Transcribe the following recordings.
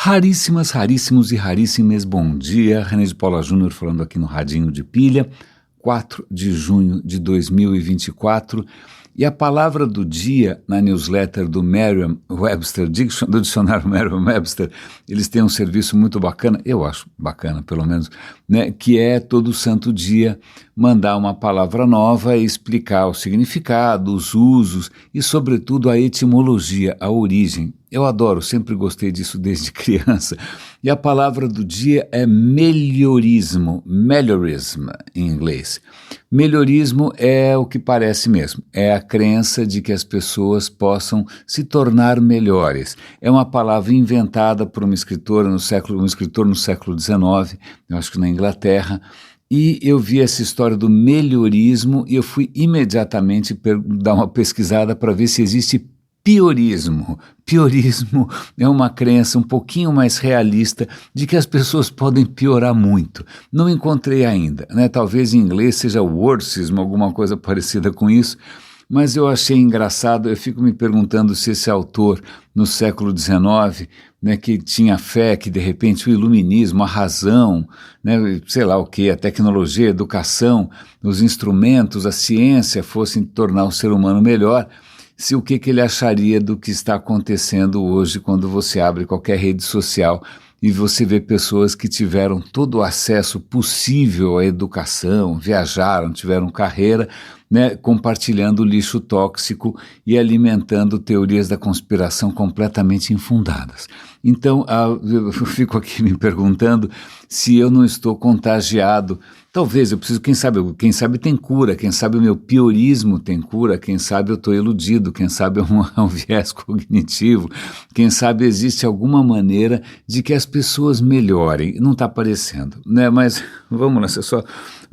Raríssimas, raríssimos e raríssimas, bom dia. René de Paula Júnior falando aqui no Radinho de Pilha, 4 de junho de 2024. E a palavra do dia na newsletter do Merriam-Webster, do dicionário Merriam-Webster, eles têm um serviço muito bacana, eu acho bacana pelo menos, né, que é todo santo dia mandar uma palavra nova e explicar o significado, os usos e sobretudo a etimologia, a origem. Eu adoro, sempre gostei disso desde criança. E a palavra do dia é melhorismo, melhorism em inglês. Melhorismo é o que parece mesmo, é a crença de que as pessoas possam se tornar melhores. É uma palavra inventada por um escritor no século XIX, eu acho que na Inglaterra, e eu vi essa história do melhorismo e eu fui imediatamente dar uma pesquisada para ver se existe piorismo. Piorismo é uma crença um pouquinho mais realista de que as pessoas podem piorar muito. Não encontrei ainda, né? Talvez em inglês seja worseism, alguma coisa parecida com isso, mas eu achei engraçado, eu fico me perguntando se esse autor no século XIX, né, que tinha fé que de repente o iluminismo, a razão, né, sei lá o que, a tecnologia, a educação, os instrumentos, a ciência fossem tornar o ser humano melhor, se o que ele acharia do que está acontecendo hoje quando você abre qualquer rede social e você vê pessoas que tiveram todo o acesso possível à educação, viajaram, tiveram carreira, né, compartilhando lixo tóxico e alimentando teorias da conspiração completamente infundadas. Então, eu fico aqui me perguntando se eu não estou contagiado. Talvez eu preciso, quem sabe tem cura, quem sabe o meu piorismo tem cura, quem sabe eu estou iludido, quem sabe é um viés cognitivo, quem sabe existe alguma maneira de que as pessoas melhorem. Não está aparecendo, né? Mas vamos lá, só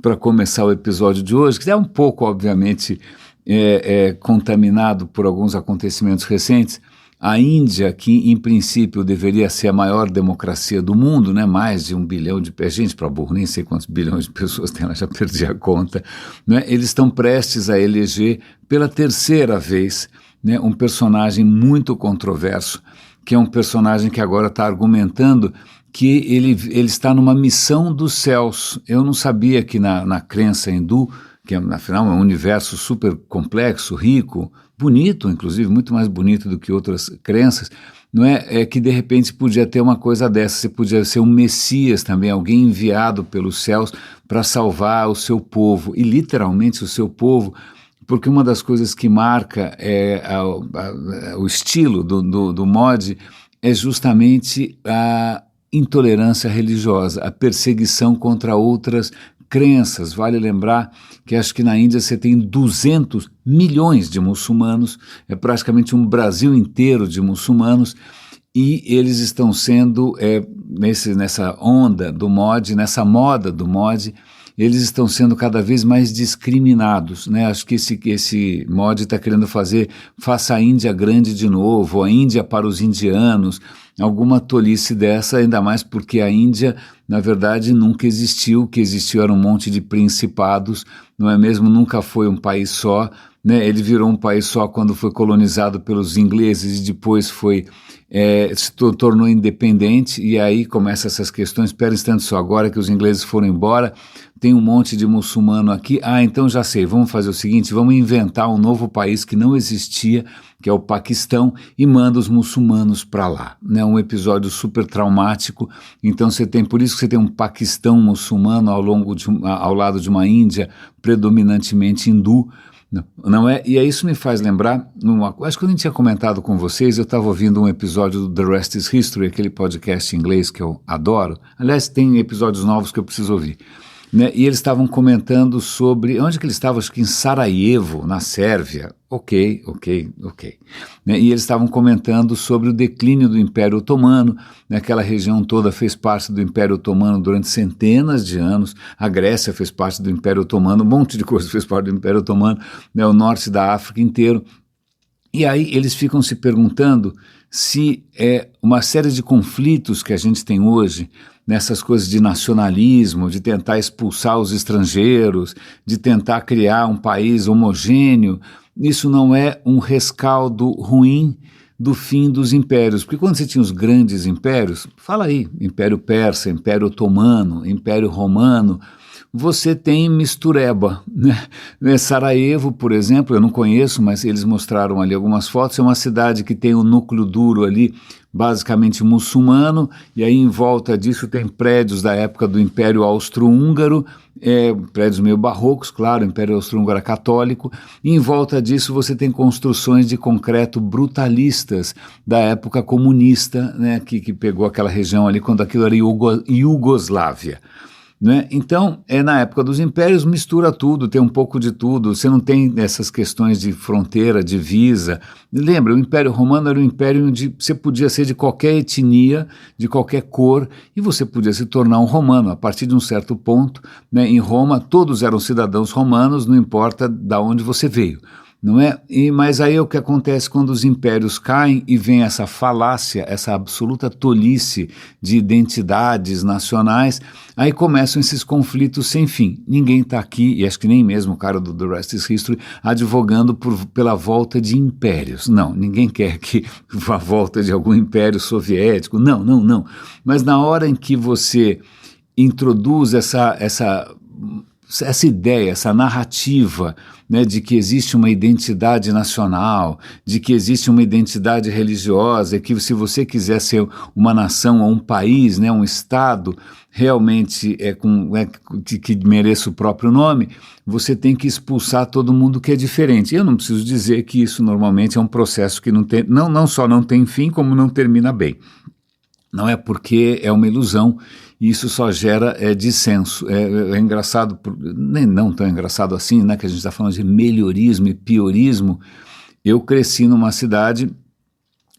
para começar o episódio de hoje, que é um pouco, obviamente, contaminado por alguns acontecimentos recentes. A Índia, que em princípio deveria ser a maior democracia do mundo, né? Mais de 1 bilhão de pessoas, gente, para burro, nem sei quantos bilhões de pessoas tem lá, já perdi a conta, né? Eles estão prestes a eleger pela terceira vez, né, um personagem muito controverso, que é um personagem que agora está argumentando que ele está numa missão dos céus. Eu não sabia que na crença hindu, que afinal é um universo super complexo, rico, bonito, inclusive, muito mais bonito do que outras crenças, não é? É que de repente podia ter uma coisa dessa, você podia ser um Messias também, alguém enviado pelos céus para salvar o seu povo, e literalmente o seu povo, porque uma das coisas que marca o estilo do mod é justamente a intolerância religiosa, a perseguição contra outras crenças. Vale lembrar que acho que na Índia você tem 200 milhões de muçulmanos, é praticamente um Brasil inteiro de muçulmanos, e eles estão sendo, nessa onda do mod, nessa moda do mod, eles estão sendo cada vez mais discriminados, né? Acho que esse mod está querendo faça a Índia grande de novo, a Índia para os indianos, alguma tolice dessa, ainda mais porque a Índia, na verdade, nunca existiu, o que existiu era um monte de principados, não é mesmo? Nunca foi um país só, né? Ele virou um país só quando foi colonizado pelos ingleses e depois se tornou independente, e aí começam essas questões. Espera um instante só, agora que os ingleses foram embora, tem um monte de muçulmano aqui, então já sei, vamos fazer o seguinte, vamos inventar um novo país que não existia, que é o Paquistão, e manda os muçulmanos para lá, né? Um episódio super traumático. Então por isso que você tem um Paquistão muçulmano ao lado de uma Índia predominantemente hindu, não é? E aí isso me faz lembrar, acho que eu nem tinha comentado com vocês, eu estava ouvindo um episódio do The Rest is History, aquele podcast em inglês que eu adoro. Aliás, tem episódios novos que eu preciso ouvir, né? E eles estavam comentando sobre, onde que eles estavam? Acho que em Sarajevo, na Sérvia. Ok. Né? E eles estavam comentando sobre o declínio do Império Otomano, né? Aquela região toda fez parte do Império Otomano durante centenas de anos, a Grécia fez parte do Império Otomano, um monte de coisa fez parte do Império Otomano, né? O norte da África inteiro. E aí eles ficam se perguntando se uma série de conflitos que a gente tem hoje, nessas coisas de nacionalismo, de tentar expulsar os estrangeiros, de tentar criar um país homogêneo, isso não é um rescaldo ruim do fim dos impérios, porque quando você tinha os grandes impérios, fala aí, Império Persa, Império Otomano, Império Romano, você tem mistureba, né? Sarajevo, por exemplo, eu não conheço, mas eles mostraram ali algumas fotos, é uma cidade que tem um núcleo duro ali, basicamente muçulmano, e aí em volta disso tem prédios da época do Império Austro-Húngaro, prédios meio barrocos, claro, o Império Austro-Húngaro era católico, e em volta disso você tem construções de concreto brutalistas da época comunista, né, que pegou aquela região ali quando aquilo era Iugoslávia. Né? Então, na época dos impérios, mistura tudo, tem um pouco de tudo, você não tem essas questões de fronteira, divisa. Lembra, o Império Romano era um império onde você podia ser de qualquer etnia, de qualquer cor, e você podia se tornar um romano. A partir de um certo ponto, né, em Roma, todos eram cidadãos romanos, não importa de onde você veio. Não é? Mas aí o que acontece quando os impérios caem e vem essa falácia, essa absoluta tolice de identidades nacionais, aí começam esses conflitos sem fim. Ninguém está aqui, e acho que nem mesmo o cara do The Rest is History, advogando pela volta de impérios. Não, ninguém quer que a volta de algum império soviético, não. Mas na hora em que você introduz essa ideia, essa narrativa, né, de que existe uma identidade nacional, de que existe uma identidade religiosa, e que se você quiser ser uma nação ou um país, né, um estado realmente que mereça o próprio nome, você tem que expulsar todo mundo que é diferente. Eu não preciso dizer que isso normalmente é um processo que não só não tem fim, como não termina bem. Não é porque é uma ilusão, e isso só gera dissenso. É engraçado, nem não tão engraçado assim, né, que a gente está falando de melhorismo e piorismo. Eu cresci numa cidade,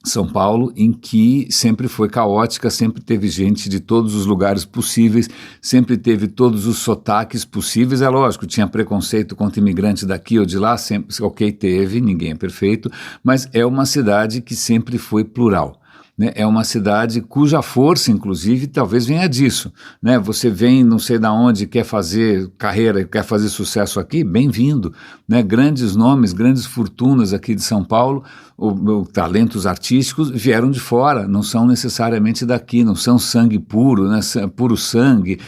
São Paulo, em que sempre foi caótica, sempre teve gente de todos os lugares possíveis, sempre teve todos os sotaques possíveis. É lógico, tinha preconceito contra imigrantes daqui ou de lá, sempre, ok, teve, ninguém é perfeito, mas é uma cidade que sempre foi plural. Né, é uma cidade cuja força, inclusive, talvez venha disso. Né? Você vem, não sei de onde, quer fazer carreira, quer fazer sucesso aqui, bem-vindo. Né? Grandes nomes, grandes fortunas aqui de São Paulo, talentos artísticos vieram de fora, não são necessariamente daqui, não são sangue puro, né? Puro sangue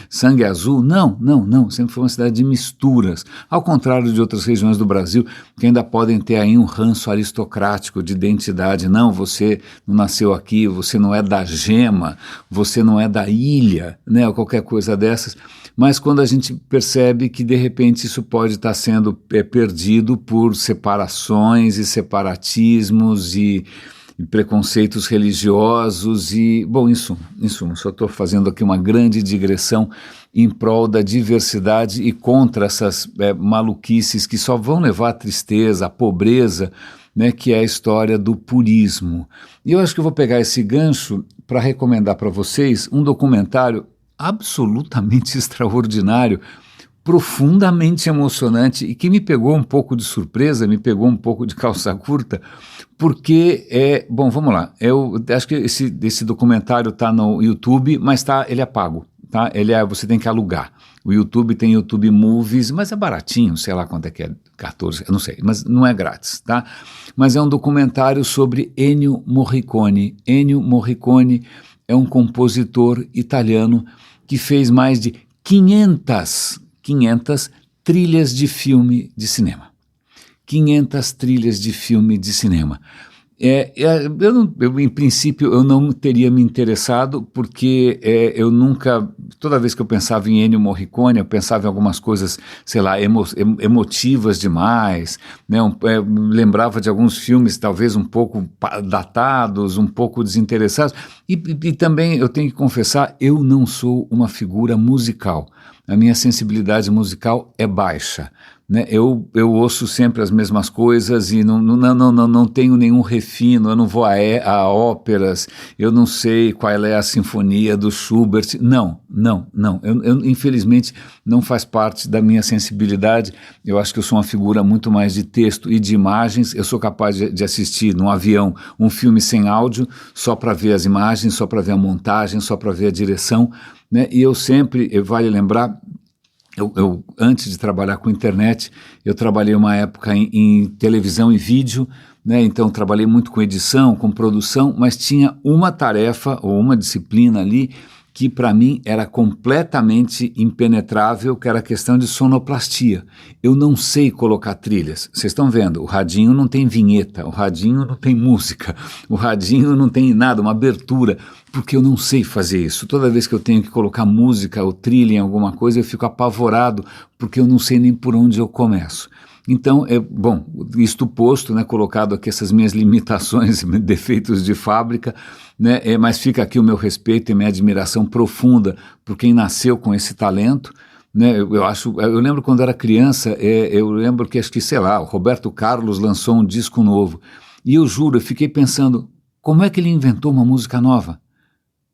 azul, não, sempre foi uma cidade de misturas, ao contrário de outras regiões do Brasil, que ainda podem ter aí um ranço aristocrático de identidade. Não, você não nasceu aqui, você não é da gema, você não é da ilha, né, ou qualquer coisa dessas. Mas quando a gente percebe que de repente isso pode estar sendo perdido por separações e separatismos e preconceitos religiosos e, bom, em suma, só estou fazendo aqui uma grande digressão em prol da diversidade e contra essas maluquices que só vão levar à tristeza, à pobreza, né, que é a história do purismo. E eu acho que eu vou pegar esse gancho para recomendar para vocês um documentário absolutamente extraordinário, profundamente emocionante e que me pegou um pouco de surpresa, me pegou um pouco de calça curta, porque bom, vamos lá, eu acho que esse documentário está no YouTube, mas ele é pago, tá? Você tem que alugar. O YouTube tem YouTube Movies, mas é baratinho, sei lá quanto é que é, 14, eu não sei, mas não é grátis, tá? Mas é um documentário sobre Ennio Morricone. Ennio Morricone é um compositor italiano que fez mais de 500 trilhas de filme de cinema. 500 trilhas de filme de cinema. Em princípio, eu não teria me interessado, porque eu nunca, toda vez que eu pensava em Ennio Morricone, eu pensava em algumas coisas, sei lá, emotivas demais, né? Lembrava de alguns filmes talvez um pouco datados, um pouco desinteressados, e também eu tenho que confessar, eu não sou uma figura musical, a minha sensibilidade musical é baixa. Né, eu ouço sempre as mesmas coisas e não tenho nenhum refino, eu não vou a óperas, eu não sei qual é a sinfonia do Schubert, não, eu infelizmente não faz parte da minha sensibilidade. Eu acho que eu sou uma figura muito mais de texto e de imagens. Eu sou capaz de assistir num avião um filme sem áudio, só para ver as imagens, só para ver a montagem, só para ver a direção, né, e eu sempre, vale lembrar, antes de trabalhar com internet, eu trabalhei uma época em televisão e vídeo, né? Então trabalhei muito com edição, com produção, mas tinha uma tarefa ou uma disciplina ali que para mim era completamente impenetrável, que era a questão de sonoplastia. Eu não sei colocar trilhas. Vocês estão vendo, o radinho não tem vinheta, o radinho não tem música, o radinho não tem nada, uma abertura, porque eu não sei fazer isso. Toda vez que eu tenho que colocar música ou trilha em alguma coisa, eu fico apavorado, porque eu não sei nem por onde eu começo. Então, bom, isto posto, né, colocado aqui essas minhas limitações, defeitos de fábrica, né, mas fica aqui o meu respeito e minha admiração profunda por quem nasceu com esse talento, né, eu lembro quando era criança, eu lembro que acho que, sei lá, o Roberto Carlos lançou um disco novo, e eu juro, eu fiquei pensando, como é que ele inventou uma música nova?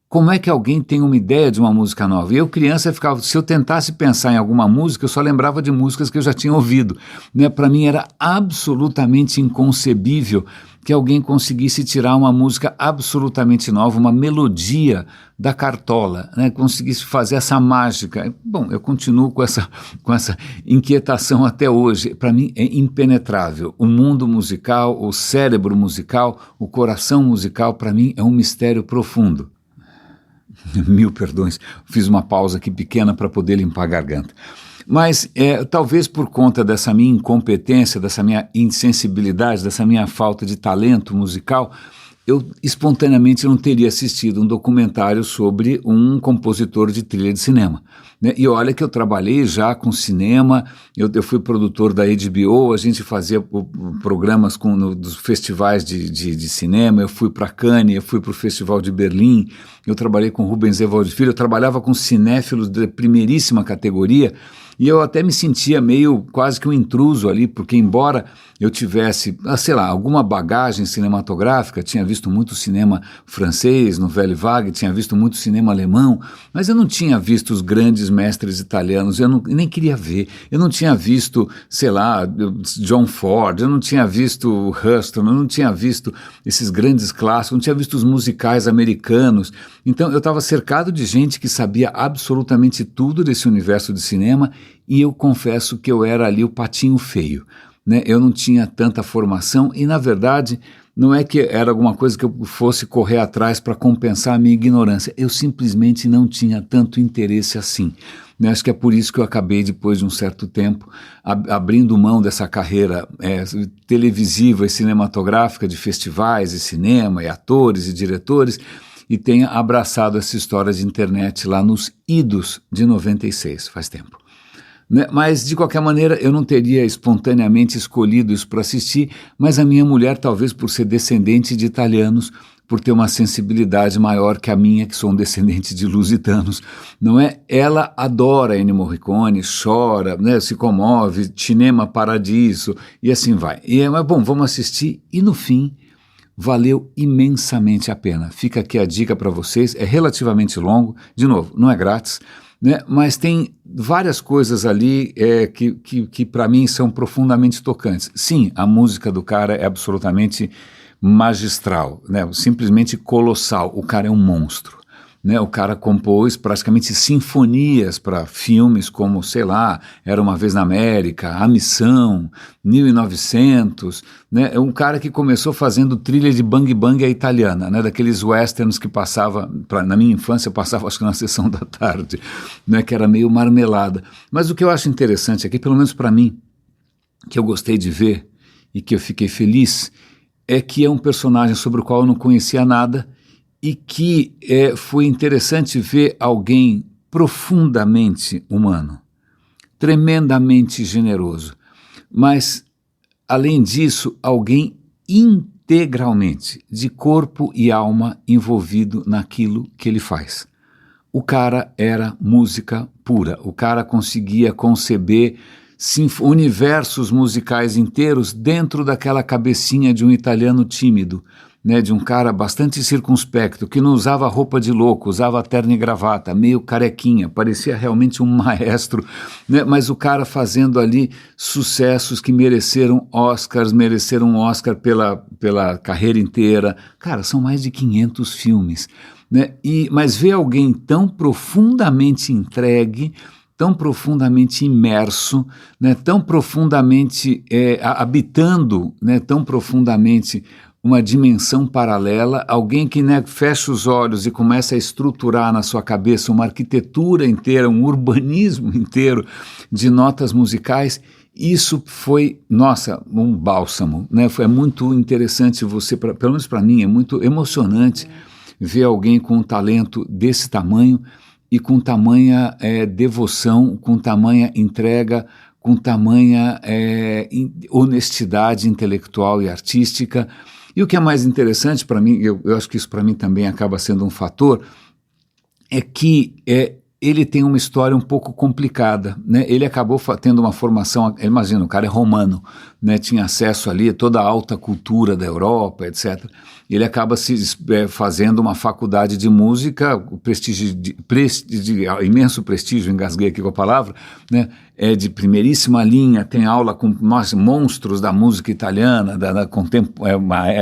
Como é que alguém tem uma ideia de uma música nova? E eu, criança, ficava, se eu tentasse pensar em alguma música, eu só lembrava de músicas que eu já tinha ouvido, né? Para mim era absolutamente inconcebível que alguém conseguisse tirar uma música absolutamente nova, uma melodia da cartola, né? Conseguisse fazer essa mágica. Bom, eu continuo com essa inquietação até hoje. Para mim é impenetrável. O mundo musical, o cérebro musical, o coração musical, para mim é um mistério profundo. Mil perdões, fiz uma pausa aqui pequena para poder limpar a garganta. Mas talvez por conta dessa minha incompetência, dessa minha insensibilidade, dessa minha falta de talento musical, eu espontaneamente não teria assistido um documentário sobre um compositor de trilha de cinema, né? E olha que eu trabalhei já com cinema, eu fui produtor da HBO, a gente fazia programas dos festivais de cinema, eu fui para Cannes, eu fui para o Festival de Berlim, eu trabalhei com Rubens Evaldo Filho, eu trabalhava com cinéfilos de primeiríssima categoria, e eu até me sentia meio quase que um intruso ali, porque embora eu tivesse, sei lá, alguma bagagem cinematográfica, tinha visto muito cinema francês no Velho Vague, tinha visto muito cinema alemão, mas eu não tinha visto os grandes mestres italianos, eu nem queria ver, eu não tinha visto, sei lá, John Ford, eu não tinha visto Huston, eu não tinha visto esses grandes clássicos, não tinha visto os musicais americanos, então eu estava cercado de gente que sabia absolutamente tudo desse universo de cinema, e eu confesso que eu era ali o patinho feio, né? Eu não tinha tanta formação e, na verdade, não é que era alguma coisa que eu fosse correr atrás para compensar a minha ignorância, eu simplesmente não tinha tanto interesse assim. Acho que é por isso que eu acabei, depois de um certo tempo, abrindo mão dessa carreira televisiva e cinematográfica de festivais e cinema, e atores e diretores, e tenha abraçado essa história de internet lá nos idos de 96, faz tempo. Mas, de qualquer maneira, eu não teria espontaneamente escolhido isso para assistir, mas a minha mulher, talvez por ser descendente de italianos, por ter uma sensibilidade maior que a minha, que sou um descendente de lusitanos, não é? Ela adora Ennio Morricone, chora, né, se comove, Cinema Paradiso, e assim vai. Mas, bom, vamos assistir, e no fim, valeu imensamente a pena. Fica aqui a dica para vocês, é relativamente longo, de novo, não é grátis, né? Mas tem várias coisas ali que para mim são profundamente tocantes. Sim, a música do cara é absolutamente magistral, né? Simplesmente colossal, o cara é um monstro, né? O cara compôs praticamente sinfonias para filmes como, sei lá, Era Uma Vez na América, A Missão, 1900, né? É um cara que começou fazendo trilha de Bang Bang à italiana, né? Daqueles westerns que passava, na minha infância passava acho que na sessão da tarde, né? Que era meio marmelada. Mas o que eu acho interessante aqui, pelo menos para mim, que eu gostei de ver e que eu fiquei feliz, é que é um personagem sobre o qual eu não conhecia nada, e que foi interessante ver alguém profundamente humano, tremendamente generoso, mas, além disso, alguém integralmente, de corpo e alma, envolvido naquilo que ele faz. O cara era música pura, o cara conseguia conceber universos musicais inteiros dentro daquela cabecinha de um italiano tímido, né, de um cara bastante circunspecto, que não usava roupa de louco, usava terno e gravata, meio carequinha, parecia realmente um maestro, né, mas o cara fazendo ali sucessos que mereceram um Oscar pela carreira inteira. Cara, são mais de 500 filmes, né, mas ver alguém tão profundamente entregue, tão profundamente imerso, né, tão profundamente habitando, né, tão profundamente uma dimensão paralela, alguém que, né, fecha os olhos e começa a estruturar na sua cabeça uma arquitetura inteira, um urbanismo inteiro de notas musicais. Isso foi, nossa, um bálsamo, né? Foi muito interessante pelo menos para mim, é muito emocionante ver alguém com um talento desse tamanho e com tamanha devoção, com tamanha entrega, com tamanha honestidade intelectual e artística. E o que é mais interessante para mim, eu acho que isso para mim também acaba sendo um fator, é que ele tem uma história um pouco complicada, né? Ele acabou tendo uma formação, imagina, o cara é romano, né? Tinha acesso ali a toda a alta cultura da Europa, etc. Ele acaba fazendo uma faculdade de música, imenso prestígio, engasguei aqui com a palavra, né? É de primeiríssima linha, tem aula com monstros da música italiana,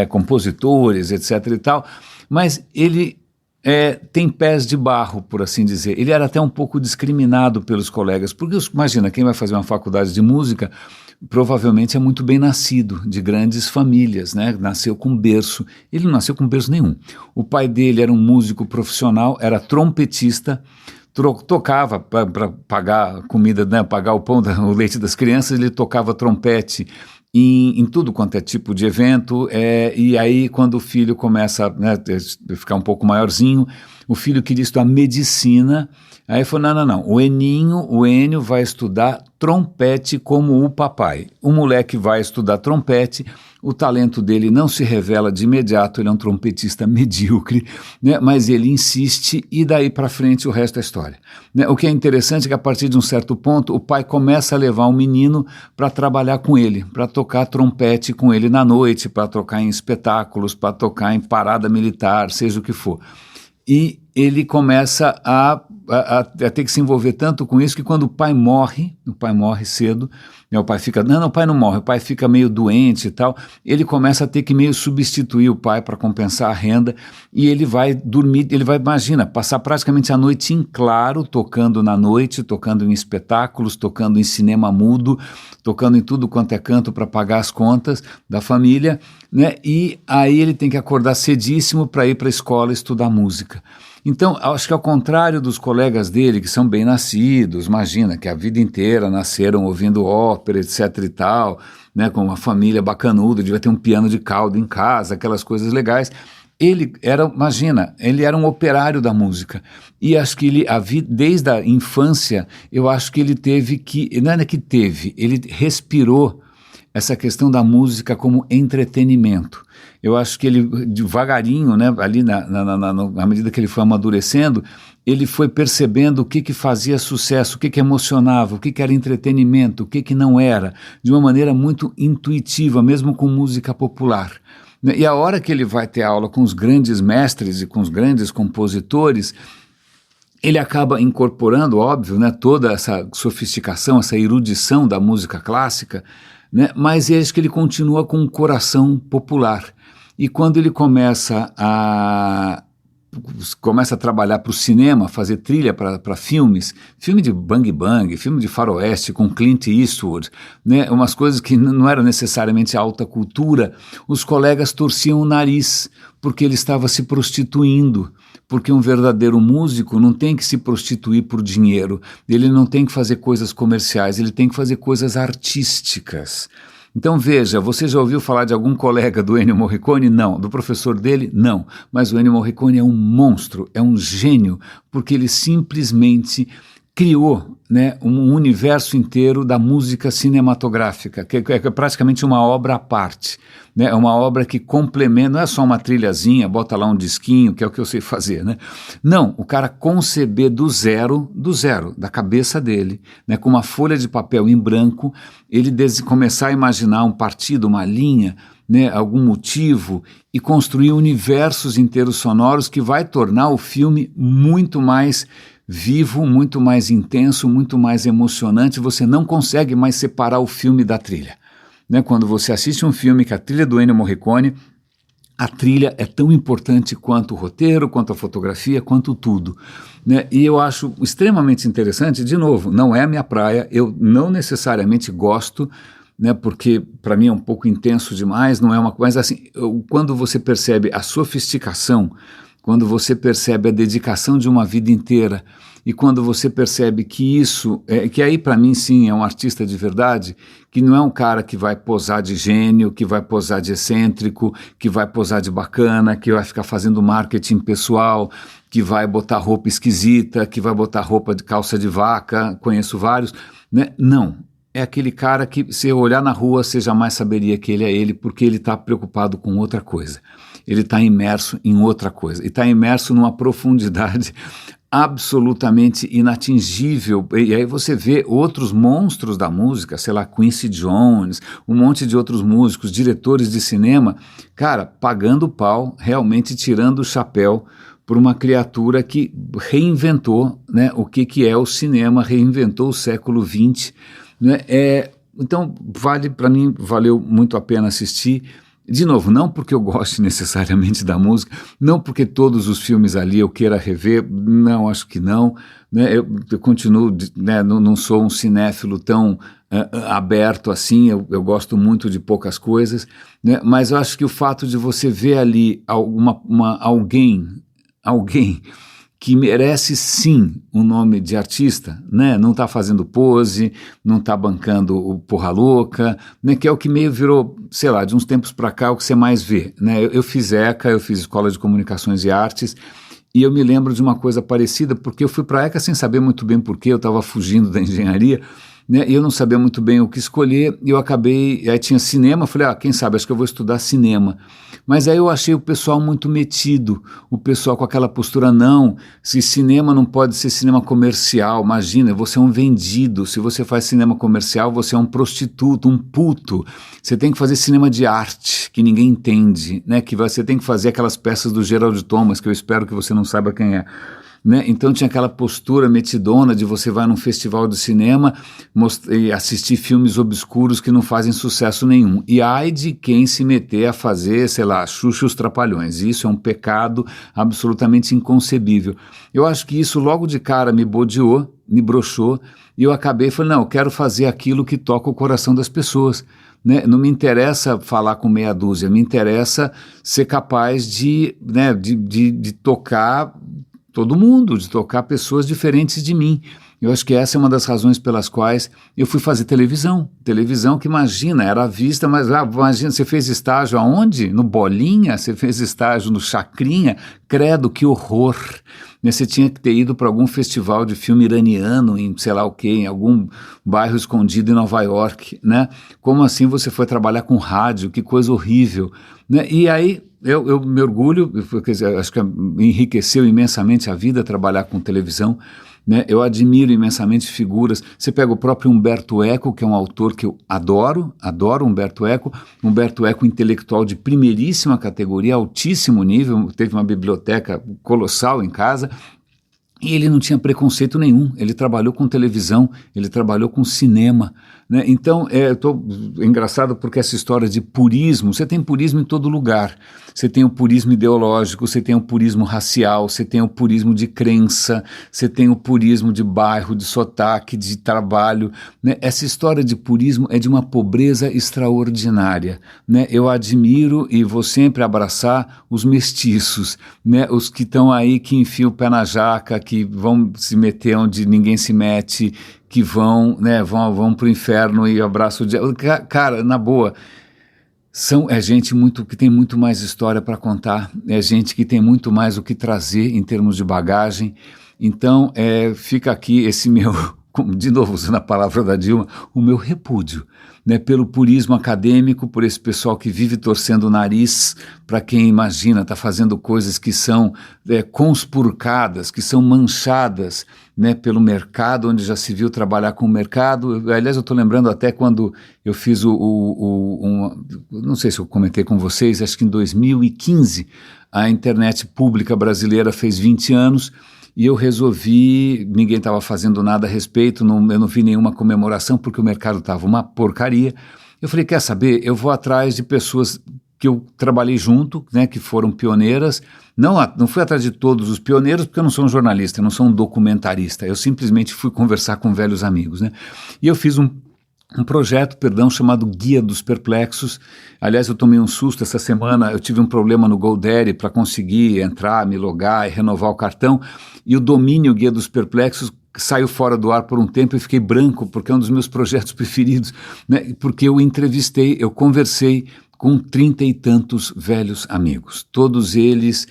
compositores, etc. e tal, mas ele tem pés de barro, por assim dizer. Ele era até um pouco discriminado pelos colegas, porque imagina, quem vai fazer uma faculdade de música provavelmente é muito bem nascido, de grandes famílias, né? Nasceu com berço. Ele não nasceu com berço nenhum. O pai dele era um músico profissional, era trompetista, tocava para pagar a comida, né? Pagar o leite das crianças, ele tocava trompete em tudo quanto é tipo de evento, e aí quando o filho começa, né, a ficar um pouco maiorzinho, o filho queria estudar medicina, aí falou, não, o Ennio vai estudar trompete como o papai. O moleque vai estudar trompete, o talento dele não se revela de imediato, ele é um trompetista medíocre, né, mas ele insiste e daí para frente o resto é história. Né, o que é interessante é que a partir de um certo ponto o pai começa a levar o menino para trabalhar com ele, para tocar trompete com ele na noite, para tocar em espetáculos, para tocar em parada militar, seja o que for. E ele começa a ter que se envolver tanto com isso que quando o pai morre cedo, né, o pai fica, o pai não morre, o pai fica meio doente e tal, ele começa a ter que meio substituir o pai para compensar a renda, e ele vai dormir, imagina, passar praticamente a noite em claro, tocando na noite, tocando em espetáculos, tocando em cinema mudo, tocando em tudo quanto é canto para pagar as contas da família, né, e aí ele tem que acordar cedíssimo para ir para a escola estudar música. Então, acho que ao contrário dos colegas dele, que são bem nascidos, imagina, que a vida inteira nasceram ouvindo ópera, etc e tal, né, com uma família bacanuda, devia ter um piano de cauda em casa, aquelas coisas legais. Ele era um operário da música. E acho que desde a infância, eu acho que ele ele respirou essa questão da música como entretenimento. Eu acho que ele, devagarinho, né, ali na medida que ele foi amadurecendo, ele foi percebendo o que fazia sucesso, o que emocionava, o que era entretenimento, o que não era, de uma maneira muito intuitiva, mesmo com música popular. E a hora que ele vai ter aula com os grandes mestres e com os grandes compositores, ele acaba incorporando, óbvio, né, toda essa sofisticação, essa erudição da música clássica, né, mas acho que ele continua com um coração popular. E quando ele começa a trabalhar para o cinema, fazer trilha para filme de Bang Bang, filme de faroeste com Clint Eastwood, né, umas coisas que não eram necessariamente alta cultura, os colegas torciam o nariz, porque ele estava se prostituindo, porque um verdadeiro músico não tem que se prostituir por dinheiro, ele não tem que fazer coisas comerciais, ele tem que fazer coisas artísticas. Então veja, você já ouviu falar de algum colega do Ennio Morricone? Não. Do professor dele? Não. Mas o Ennio Morricone é um monstro, é um gênio, porque ele simplesmente criou, né, um universo inteiro da música cinematográfica, que é praticamente uma obra à parte, né, é uma obra que complementa, não é só uma trilhazinha, bota lá um disquinho, que é o que eu sei fazer, né? Não, o cara conceber do zero, da cabeça dele, né, com uma folha de papel em branco, ele começar a imaginar um partido, uma linha, né, algum motivo, e construir universos inteiros sonoros que vai tornar o filme muito mais vivo, muito mais intenso, muito mais emocionante. Você não consegue mais separar o filme da trilha, né? Quando você assiste um filme que a trilha do Ennio Morricone, a trilha é tão importante quanto o roteiro, quanto a fotografia, quanto tudo, né? E eu acho extremamente interessante, de novo, não é a minha praia, eu não necessariamente gosto, né, porque para mim é um pouco intenso demais, não é uma coisa assim, quando você percebe a sofisticação, quando você percebe a dedicação de uma vida inteira, e quando você percebe que isso, que aí para mim sim é um artista de verdade, que não é um cara que vai posar de gênio, que vai posar de excêntrico, que vai posar de bacana, que vai ficar fazendo marketing pessoal, que vai botar roupa esquisita, que vai botar roupa de calça de vaca, conheço vários, né? Não, é aquele cara que se eu olhar na rua você jamais saberia que ele é ele, porque ele está preocupado com outra coisa, ele está imerso em outra coisa, e está imerso numa profundidade absolutamente inatingível. E aí você vê outros monstros da música, sei lá, Quincy Jones, um monte de outros músicos, diretores de cinema, cara, pagando pau, realmente tirando o chapéu por uma criatura que reinventou, né, o que é o cinema, reinventou o século XX, né? Então, para mim, valeu muito a pena assistir. De novo, não porque eu goste necessariamente da música, não porque todos os filmes ali eu queira rever, não, acho que não, né? Eu continuo, né, não sou um cinéfilo tão aberto assim, eu gosto muito de poucas coisas, né? Mas eu acho que o fato de você ver ali alguém que merece sim o nome de artista, né? Não está fazendo pose, não está bancando o porra louca, né? Que é o que meio virou, sei lá, de uns tempos para cá, o que você mais vê, né? Eu fiz ECA, eu fiz Escola de Comunicações e Artes, e eu me lembro de uma coisa parecida, porque eu fui para a ECA sem saber muito bem porquê, eu estava fugindo da engenharia, né, e eu não sabia muito bem o que escolher, e eu acabei, aí tinha cinema, falei, quem sabe, acho que eu vou estudar cinema. Mas aí eu achei o pessoal muito metido, o pessoal com aquela postura, não, se cinema não pode ser cinema comercial, imagina, você é um vendido, se você faz cinema comercial, você é um prostituto, um puto, você tem que fazer cinema de arte, que ninguém entende, né, que você tem que fazer aquelas peças do Gerald Thomas, que eu espero que você não saiba quem é. Né? Então tinha aquela postura metidona de você vai num festival de cinema e assistir filmes obscuros que não fazem sucesso nenhum. E ai de quem se meter a fazer, sei lá, Xuxa e os Trapalhões. Isso é um pecado absolutamente inconcebível. Eu acho que isso logo de cara me bodeou, me broxou, e eu acabei falando, não, eu quero fazer aquilo que toca o coração das pessoas. Né? Não me interessa falar com meia dúzia, me interessa ser capaz de tocar todo mundo, de tocar pessoas diferentes de mim. Eu acho que essa é uma das razões pelas quais eu fui fazer televisão. Televisão que, imagina, era à vista, mas imagina, você fez estágio aonde? No Bolinha? Você fez estágio no Chacrinha? Credo, que horror! Você tinha que ter ido para algum festival de filme iraniano, em sei lá o quê, em algum bairro escondido em Nova York, né? Como assim você foi trabalhar com rádio? Que coisa horrível, né? E aí eu me orgulho, quer dizer, acho que enriqueceu imensamente a vida trabalhar com televisão, né? Eu admiro imensamente figuras. Você pega o próprio Umberto Eco, que é um autor que eu adoro Umberto Eco intelectual de primeiríssima categoria, altíssimo nível, teve uma biblioteca colossal em casa, e ele não tinha preconceito nenhum, ele trabalhou com televisão, ele trabalhou com cinema, né? Então, engraçado porque essa história de purismo, você tem purismo em todo lugar, você tem o purismo ideológico, você tem o purismo racial, você tem o purismo de crença, você tem o purismo de bairro, de sotaque, de trabalho, né? Essa história de purismo é de uma pobreza extraordinária, né? Eu admiro e vou sempre abraçar os mestiços, né? Os que estão aí, que enfiam o pé na jaca, que vão se meter onde ninguém se mete, que vão para o inferno e abraçam o diabo. Cara, na boa, é gente que tem muito mais história para contar, é gente que tem muito mais o que trazer em termos de bagagem. Então, fica aqui esse meu, de novo usando a palavra da Dilma, o meu repúdio, né, pelo purismo acadêmico, por esse pessoal que vive torcendo o nariz para quem imagina, está fazendo coisas que são conspurcadas, que são manchadas, né, pelo mercado, onde já se viu trabalhar com o mercado. Aliás, eu estou lembrando até quando eu fiz não sei se eu comentei com vocês, acho que em 2015 a internet pública brasileira fez 20 anos, e eu resolvi, ninguém estava fazendo nada a respeito, eu não vi nenhuma comemoração porque o mercado estava uma porcaria. Eu falei, quer saber, eu vou atrás de pessoas que eu trabalhei junto, né, que foram pioneiras. Não fui atrás de todos os pioneiros, porque eu não sou um jornalista, eu não sou um documentarista, eu simplesmente fui conversar com velhos amigos, né? E eu fiz um projeto, chamado Guia dos Perplexos. Aliás, eu tomei um susto essa semana, eu tive um problema no GoDaddy para conseguir entrar, me logar e renovar o cartão, e o domínio Guia dos Perplexos saiu fora do ar por um tempo e fiquei branco, porque é um dos meus projetos preferidos, né? Porque eu conversei com 30 e tantos velhos amigos, todos eles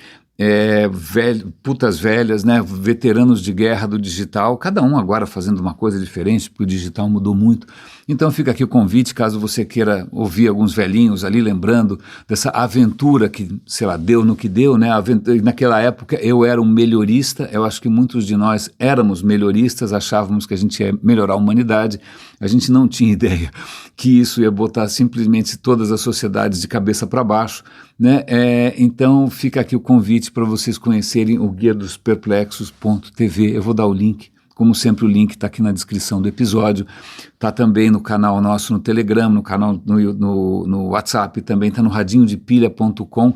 putas velhas, né, veteranos de guerra do digital, cada um agora fazendo uma coisa diferente, porque o digital mudou muito. Então fica aqui o convite, caso você queira ouvir alguns velhinhos ali, lembrando dessa aventura que, sei lá, deu no que deu, né? Naquela época eu era um melhorista, eu acho que muitos de nós éramos melhoristas, achávamos que a gente ia melhorar a humanidade, a gente não tinha ideia que isso ia botar simplesmente todas as sociedades de cabeça para baixo, né? Então fica aqui o convite para vocês conhecerem o Guia dos Perplexos.tv. Eu vou dar o link, como sempre o link está aqui na descrição do episódio, está também no canal nosso no Telegram, no canal no WhatsApp, também está no radinhodepilha.com.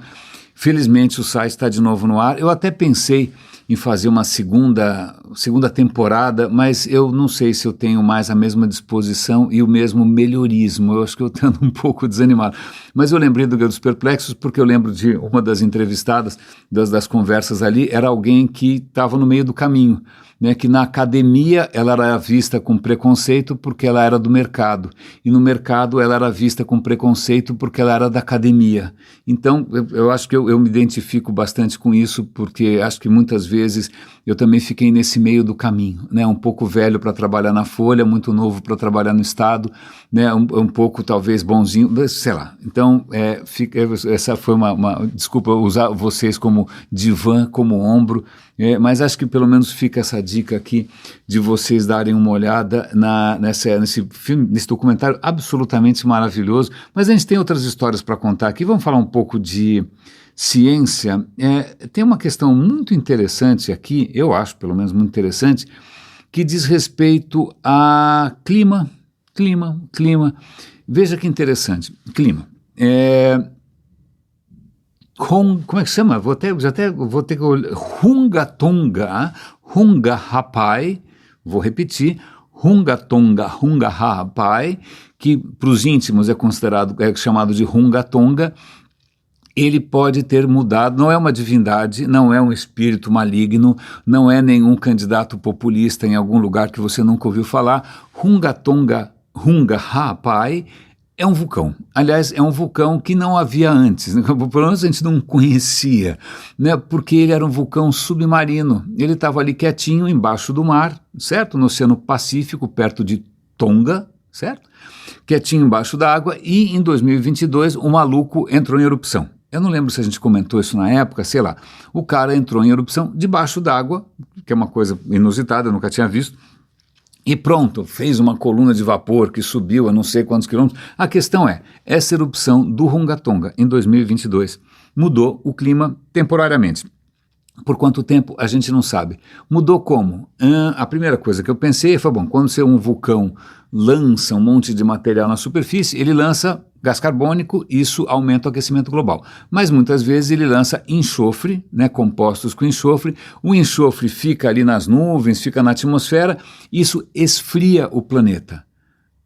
Felizmente o site está de novo no ar. Eu até pensei em fazer uma segunda temporada, mas eu não sei se eu tenho mais a mesma disposição e o mesmo melhorismo. Eu acho que eu estou um pouco desanimado. Mas eu lembrei do Guia dos Perplexos porque eu lembro de uma das entrevistadas, das conversas ali, era alguém que estava no meio do caminho, né, que na academia ela era vista com preconceito porque ela era do mercado, e no mercado ela era vista com preconceito porque ela era da academia. Então eu acho que eu me identifico bastante com isso, porque acho que muitas vezes eu também fiquei nesse meio do caminho, né, um pouco velho para trabalhar na Folha, muito novo para trabalhar no Estado, né, um pouco talvez bonzinho, sei lá. Então essa foi desculpa usar vocês como divã, como ombro, mas acho que pelo menos fica essa dica aqui de vocês darem uma olhada nesse filme, nesse documentário absolutamente maravilhoso. Mas a gente tem outras histórias para contar aqui. Vamos falar um pouco de ciência. Tem uma questão muito interessante aqui, eu acho pelo menos muito interessante, que diz respeito a clima. Veja que interessante. Clima. Como é que chama? Vou ter que olhar. Hunga Hapai, vou repetir, Hunga Hapai, que para os íntimos é chamado de Hunga Tonga. Ele pode ter mudado, não é uma divindade, não é um espírito maligno, não é nenhum candidato populista em algum lugar que você nunca ouviu falar. Hunga Hapai é um vulcão. Aliás, é um vulcão que não havia antes, né? Pelo menos a gente não conhecia, né? Porque ele era um vulcão submarino. Ele estava ali quietinho embaixo do mar, certo? No Oceano Pacífico, perto de Tonga, certo? Quietinho embaixo d'água, e em 2022 o maluco entrou em erupção. Eu não lembro se a gente comentou isso na época, sei lá. O cara entrou em erupção debaixo d'água, que é uma coisa inusitada, eu nunca tinha visto. E pronto, fez uma coluna de vapor que subiu a não sei quantos quilômetros. A questão é, essa erupção do Hunga Tonga em 2022 mudou o clima temporariamente. Por quanto tempo, a gente não sabe. Mudou como? A primeira coisa que eu pensei foi, quando um vulcão lança um monte de material na superfície, ele lança gás carbônico, isso aumenta o aquecimento global. Mas muitas vezes ele lança enxofre, né, compostos com enxofre, o enxofre fica ali nas nuvens, fica na atmosfera, isso esfria o planeta.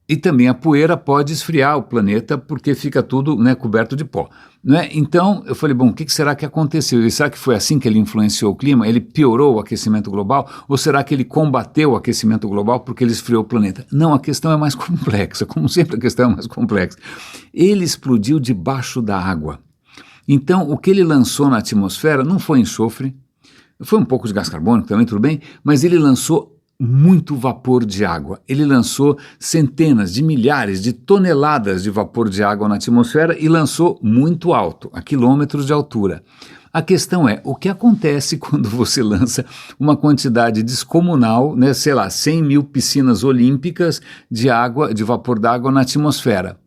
E também a poeira pode esfriar o planeta porque fica tudo, né, coberto de pó. Né? Então eu falei, o que será que aconteceu? E será que foi assim que ele influenciou o clima? Ele piorou o aquecimento global? Ou será que ele combateu o aquecimento global porque ele esfriou o planeta? Não, a questão é mais complexa, como sempre a questão é mais complexa. Ele explodiu debaixo da água. Então o que ele lançou na atmosfera não foi enxofre, foi um pouco de gás carbônico também, tudo bem, mas ele lançou muito vapor de água. Ele lançou centenas de milhares de toneladas de vapor de água na atmosfera e lançou muito alto, a quilômetros de altura. A questão é, o que acontece quando você lança uma quantidade descomunal, né, 100 mil piscinas olímpicas de água, de vapor d'água na atmosfera?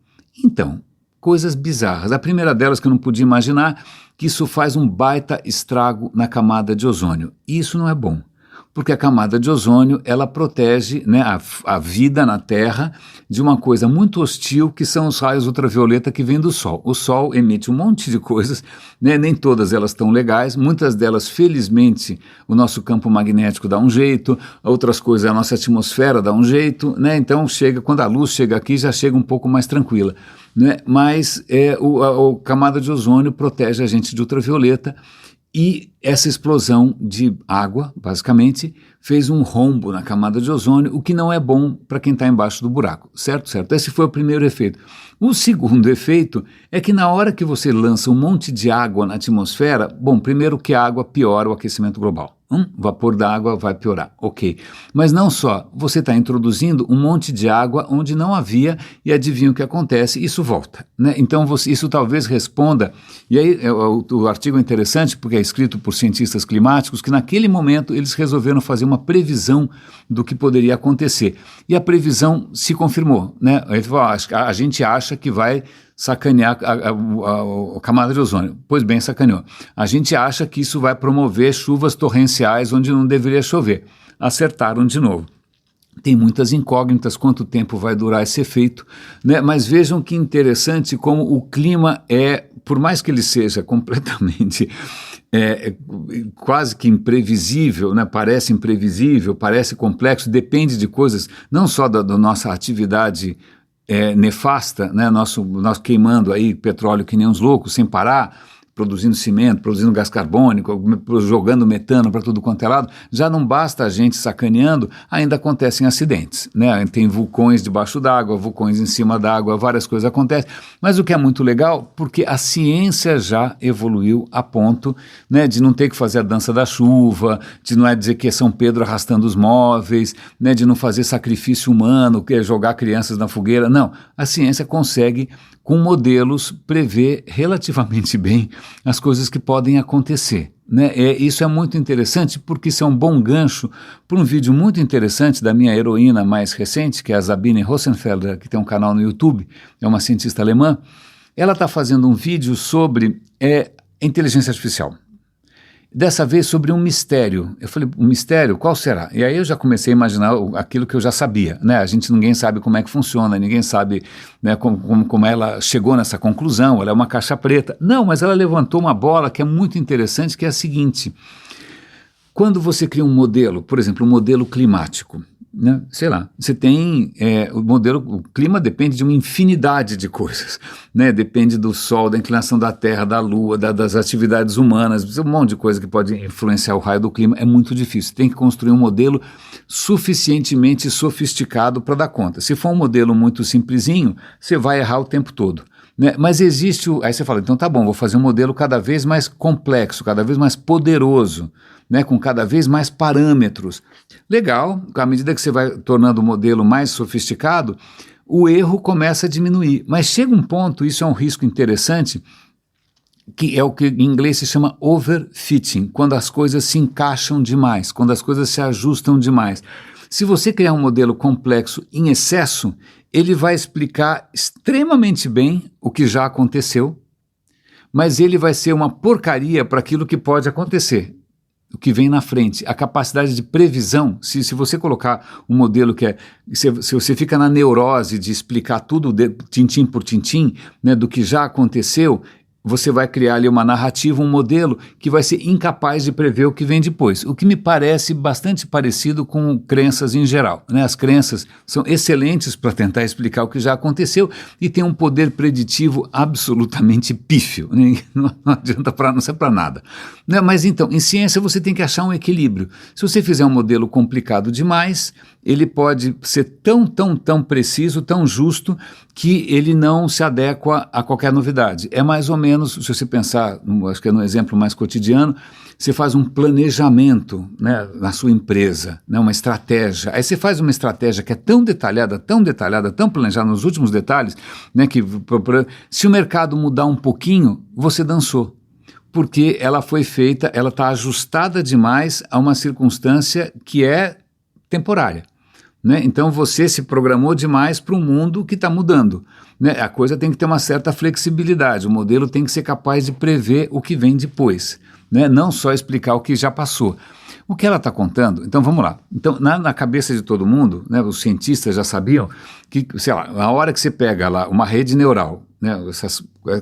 Então, coisas bizarras. A primeira delas que eu não podia imaginar, que isso faz um baita estrago na camada de ozônio. E isso não é bom. Porque a camada de ozônio, ela protege, né, a vida na Terra de uma coisa muito hostil, que são os raios ultravioleta que vêm do Sol. O Sol emite um monte de coisas, né, nem todas elas estão legais, muitas delas, felizmente, o nosso campo magnético dá um jeito, outras coisas, a nossa atmosfera dá um jeito, né, então quando a luz chega aqui, já chega um pouco mais tranquila. Né, mas a camada de ozônio protege a gente de ultravioleta. E essa explosão de água, basicamente, fez um rombo na camada de ozônio, o que não é bom para quem está embaixo do buraco, certo? Esse foi o primeiro efeito. O segundo efeito é que na hora que você lança um monte de água na atmosfera, bom, primeiro que a água piora o aquecimento global. O vapor da água vai piorar, ok. Mas não só, você está introduzindo um monte de água onde não havia, e adivinha o que acontece, isso volta. Né? Então isso talvez responda, e aí o artigo é interessante porque é escrito por cientistas climáticos que naquele momento eles resolveram fazer uma previsão do que poderia acontecer. E a previsão se confirmou. Né? A gente acha que vai sacanear a camada de ozônio. Pois bem, sacaneou. A gente acha que isso vai promover chuvas torrenciais onde não deveria chover. Acertaram de novo. Tem muitas incógnitas, quanto tempo vai durar esse efeito, né? Mas vejam que interessante como o clima por mais que ele seja completamente quase que imprevisível, né? Parece imprevisível, parece complexo, depende de coisas, não só da nossa atividade nefasta, né? Nós queimando aí petróleo que nem uns loucos, sem parar, produzindo cimento, produzindo gás carbônico, jogando metano para tudo quanto é lado, já não basta a gente sacaneando, ainda acontecem acidentes, né? Tem vulcões debaixo d'água, vulcões em cima d'água, várias coisas acontecem, mas o que é muito legal, porque a ciência já evoluiu a ponto, né, de não ter que fazer a dança da chuva, de não dizer que é São Pedro arrastando os móveis, né, de não fazer sacrifício humano, que é jogar crianças na fogueira, não, a ciência consegue, com modelos, prever relativamente bem as coisas que podem acontecer. Né? Isso é muito interessante porque isso é um bom gancho para um vídeo muito interessante da minha heroína mais recente, que é a Sabine Rosenfelder, que tem um canal no YouTube, é uma cientista alemã. Ela está fazendo um vídeo sobre inteligência artificial. Dessa vez sobre um mistério. Eu falei, um mistério? Qual será? E aí eu já comecei a imaginar aquilo que eu já sabia, né? Ninguém sabe como é que funciona, ninguém sabe, né, como ela chegou nessa conclusão, ela é uma caixa preta. Não, mas ela levantou uma bola que é muito interessante, que é a seguinte: quando você cria um modelo, por exemplo, um modelo climático, né? Sei lá, você tem o clima depende de uma infinidade de coisas, né? Depende do sol, da inclinação da terra, da lua, das atividades humanas, um monte de coisa que pode influenciar o raio do clima. É muito difícil, tem que construir um modelo suficientemente sofisticado para dar conta. Se for um modelo muito simplesinho, você vai errar o tempo todo. Né? Mas existe, aí você fala, então tá bom, vou fazer um modelo cada vez mais complexo, cada vez mais poderoso, né? Com cada vez mais parâmetros. Legal, à medida que você vai tornando o modelo mais sofisticado, o erro começa a diminuir. Mas chega um ponto, isso é um risco interessante, que é o que em inglês se chama overfitting, quando as coisas se encaixam demais, quando as coisas se ajustam demais. Se você criar um modelo complexo em excesso, ele vai explicar extremamente bem o que já aconteceu, mas ele vai ser uma porcaria para aquilo que pode acontecer, o que vem na frente. A capacidade de previsão, se você colocar um modelo se você fica na neurose de explicar tudo tintim por tintim, né, do que já aconteceu, você vai criar ali uma narrativa, um modelo que vai ser incapaz de prever o que vem depois. O que me parece bastante parecido com crenças em geral, né? As crenças são excelentes para tentar explicar o que já aconteceu e tem um poder preditivo absolutamente pífio, né? Não adianta não serve para nada. Né? Mas então, em ciência você tem que achar um equilíbrio. Se você fizer um modelo complicado demais, ele pode ser tão preciso, tão justo, que ele não se adequa a qualquer novidade. É mais ou menos, se você pensar, acho que é no exemplo mais cotidiano, você faz um planejamento, né, na sua empresa, né, uma estratégia. Aí você faz uma estratégia que é tão detalhada, tão planejada nos últimos detalhes, né, que se o mercado mudar um pouquinho, você dançou. Porque ela foi feita, ela está ajustada demais a uma circunstância que é temporária. Né? Então você se programou demais para um mundo que está mudando. Né? A coisa tem que ter uma certa flexibilidade, o modelo tem que ser capaz de prever o que vem depois. né? Não só explicar o que já passou. O que ela está contando, então vamos lá. Então, na cabeça de todo mundo, né, os cientistas já sabiam que, sei lá, a hora que você pega lá uma rede neural, né,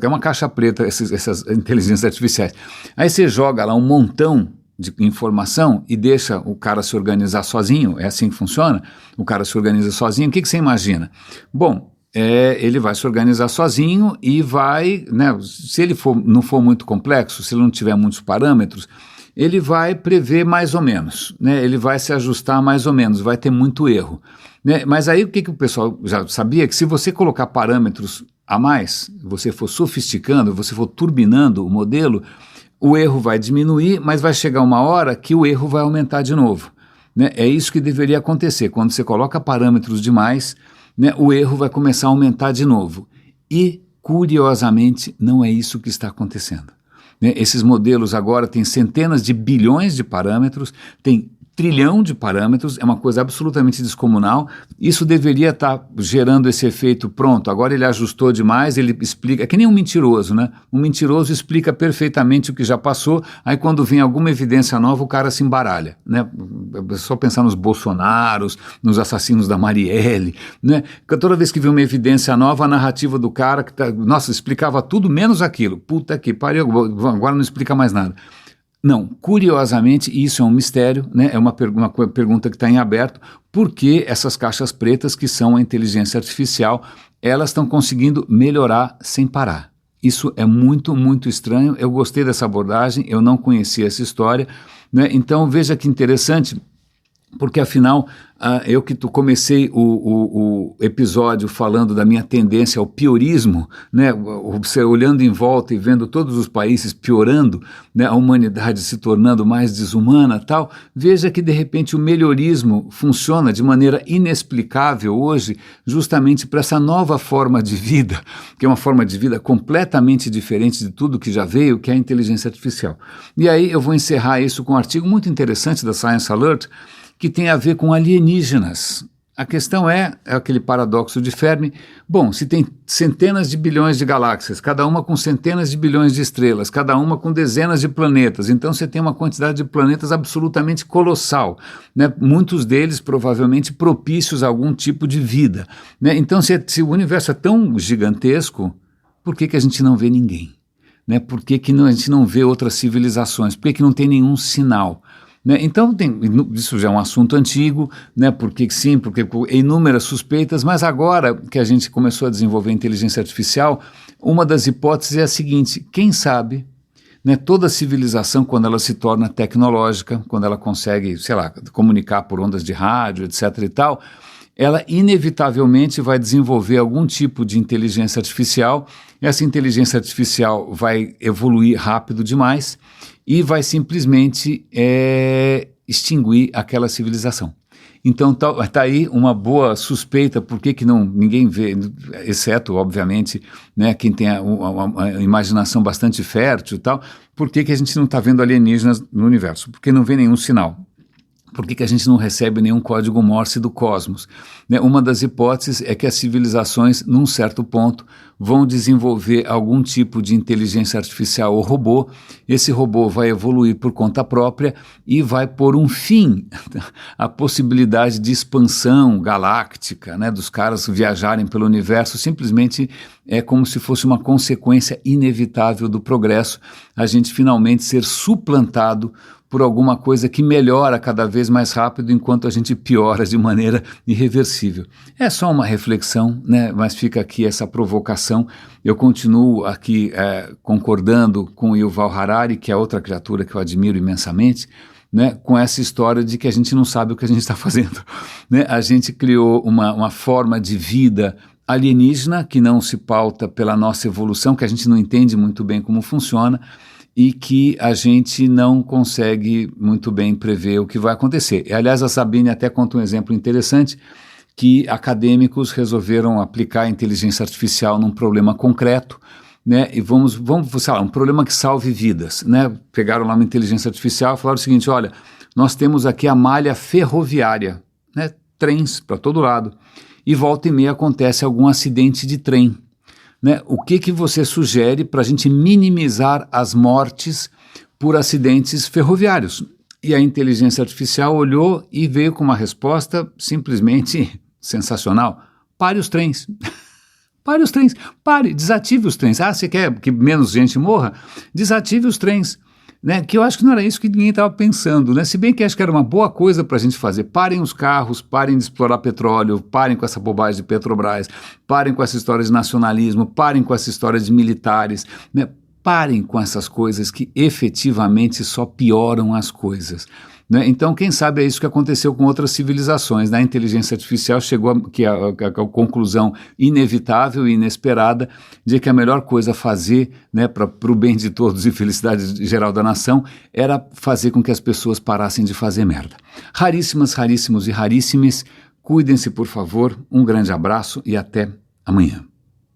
é uma caixa preta, essas inteligências artificiais, aí você joga lá um montão de informação e deixa o cara se organizar sozinho, é assim que funciona? O cara se organiza sozinho, o que você imagina? Bom, ele vai se organizar sozinho e vai, né, se ele não for muito complexo, se ele não tiver muitos parâmetros, ele vai prever mais ou menos, né? Ele vai se ajustar mais ou menos, vai ter muito erro, né? Mas aí o que o pessoal já sabia? Que se você colocar parâmetros a mais, você for sofisticando, você for turbinando o modelo, o erro vai diminuir, mas vai chegar uma hora que o erro vai aumentar de novo, né? É isso que deveria acontecer. Quando você coloca parâmetros demais, né, o erro vai começar a aumentar de novo. E, curiosamente, não é isso que está acontecendo. Esses modelos agora têm centenas de bilhões de parâmetros, tem trilhão de parâmetros, é uma coisa absolutamente descomunal. Isso deveria estar gerando esse efeito, pronto, agora ele ajustou demais, ele explica, é que nem um mentiroso, né? Um mentiroso explica perfeitamente o que já passou, aí quando vem alguma evidência nova o cara se embaralha, né? É só pensar nos Bolsonaros, nos assassinos da Marielle, né? Toda vez que vem uma evidência nova, a narrativa do cara, nossa, explicava tudo menos aquilo, puta que pariu, agora não explica mais nada. Não, curiosamente, isso é um mistério, né? É uma pergunta que está em aberto, por que essas caixas pretas, que são a inteligência artificial, elas estão conseguindo melhorar sem parar? Isso é muito, muito estranho. Eu gostei dessa abordagem, eu não conhecia essa história, né? Então veja que interessante, porque afinal, eu que comecei o episódio falando da minha tendência ao piorismo, né, você olhando em volta e vendo todos os países piorando, né, a humanidade se tornando mais desumana, tal, veja que de repente o melhorismo funciona de maneira inexplicável hoje, justamente para essa nova forma de vida, que é uma forma de vida completamente diferente de tudo que já veio, que é a inteligência artificial. E aí eu vou encerrar isso com um artigo muito interessante da Science Alert, que tem a ver com alienígenas. A questão é aquele paradoxo de Fermi. Bom, se tem centenas de bilhões de galáxias, cada uma com centenas de bilhões de estrelas, cada uma com dezenas de planetas, então você tem uma quantidade de planetas absolutamente colossal, né? Muitos deles provavelmente propícios a algum tipo de vida, né? Então, se o universo é tão gigantesco, por que a gente não vê ninguém? Né? Por que a gente não vê outras civilizações? Por que não tem nenhum sinal? Né? Então, isso já é um assunto antigo, né? Porque sim, porque inúmeras suspeitas, mas agora que a gente começou a desenvolver a inteligência artificial, uma das hipóteses é a seguinte: quem sabe, né, toda civilização, quando ela se torna tecnológica, quando ela consegue, sei lá, comunicar por ondas de rádio, etc. e tal, ela inevitavelmente vai desenvolver algum tipo de inteligência artificial. Essa inteligência artificial vai evoluir rápido demais e vai simplesmente extinguir aquela civilização. Então tá aí uma boa suspeita, por que ninguém vê, exceto, obviamente, né, quem tem uma imaginação bastante fértil e tal, por que a gente não está vendo alienígenas no universo? Porque não vê nenhum sinal. Por que a gente não recebe nenhum código Morse do cosmos? Né? Uma das hipóteses é que as civilizações, num certo ponto, vão desenvolver algum tipo de inteligência artificial ou robô. Esse robô vai evoluir por conta própria e vai pôr um fim à possibilidade de expansão galáctica, né, dos caras viajarem pelo universo. Simplesmente é como se fosse uma consequência inevitável do progresso, a gente finalmente ser suplantado por alguma coisa que melhora cada vez mais rápido enquanto a gente piora de maneira irreversível. É só uma reflexão, né? Mas fica aqui essa provocação. Eu continuo aqui concordando com o Yuval Harari, que é outra criatura que eu admiro imensamente, né? Com essa história de que a gente não sabe o que a gente está fazendo. Né? A gente criou uma forma de vida alienígena que não se pauta pela nossa evolução, que a gente não entende muito bem como funciona, e que a gente não consegue muito bem prever o que vai acontecer. E, aliás, a Sabine até conta um exemplo interessante, que acadêmicos resolveram aplicar a inteligência artificial num problema concreto, né? E vamos, sei lá, um problema que salve vidas, né? Pegaram lá uma inteligência artificial e falaram o seguinte: olha, nós temos aqui a malha ferroviária, né? Trens para todo lado, e volta e meia acontece algum acidente de trem. Né? O que você sugere para a gente minimizar as mortes por acidentes ferroviários. E a inteligência artificial olhou e veio com uma resposta simplesmente sensacional. Pare os trens. Pare os trens. Pare, desative os trens. Ah, você quer que menos gente morra? Desative os trens. Né? Que eu acho que não era isso que ninguém estava pensando, né? Se bem que acho que era uma boa coisa para a gente fazer. Parem os carros, parem de explorar petróleo, parem com essa bobagem de Petrobras, parem com essa história de nacionalismo, parem com essa história de militares, né? Parem com essas coisas que efetivamente só pioram as coisas. Né? Então, quem sabe é isso que aconteceu com outras civilizações. Né? A inteligência artificial chegou a conclusão inevitável e inesperada de que a melhor coisa a fazer, né, para o bem de todos e felicidade geral da nação, era fazer com que as pessoas parassem de fazer merda. Raríssimas, raríssimos e raríssimes, cuidem-se, por favor. Um grande abraço e até amanhã.